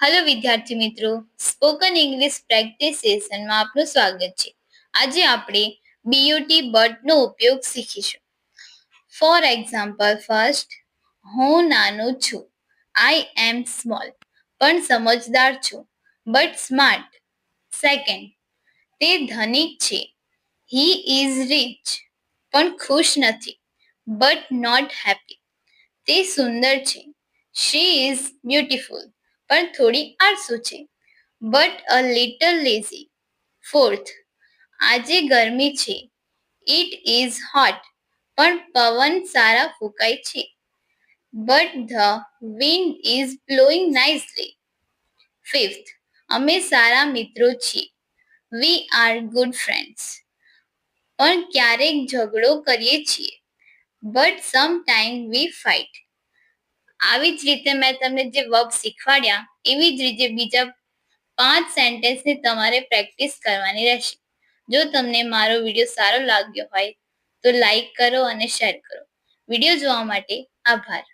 Hello વિદ્યાર્થી મિત્રો, spoken English practice સેશનમાં આપનું સ્વાગત છે. આજે આપણે બીયુટી બટનો ઉપયોગ શીખીશું. ફોર એક્ઝામ્પલ, ફર્સ્ટ, હું નાનું છું, આઈ એમ સ્મોલ, પણ સમજદાર છું, બટ સ્માર્ટ. સેકન્ડ, તે ધનિક છે, હી ઇઝ રીચ, પણ ખુશ નથી, બટ નોટ હેપી. તે સુંદર છે, શી ઇઝ બ્યુટીફુલ, પણ થોડી આળસુ છે, but a little lazy. Fourth, આજે ગરમી છે, ઇટ ઇઝ હોટ, પણ પવન સારા ફૂંકાય છે, but the wind is blowing nicely. Fifth, અમે સારા મિત્રો છીએ, વી આર ગુડ ફ્રેન્ડ્સ, પણ ક્યારેક ઝઘડો કરીએ છીએ, બટ સમટાઈમ વી ફાઇટ. આવી જ રીતે મેં તમને જે વર્બ શીખવાડ્યા એવી જ રીતે બીજા 5 સેન્ટેન્સની તમારે પ્રેક્ટિસ કરવાની રહેશે. જો તમને મારો વિડીયો સારો લાગ્યો હોય તો લાઈક કરો અને શેર કરો. વિડીયો જોવા માટે આભાર.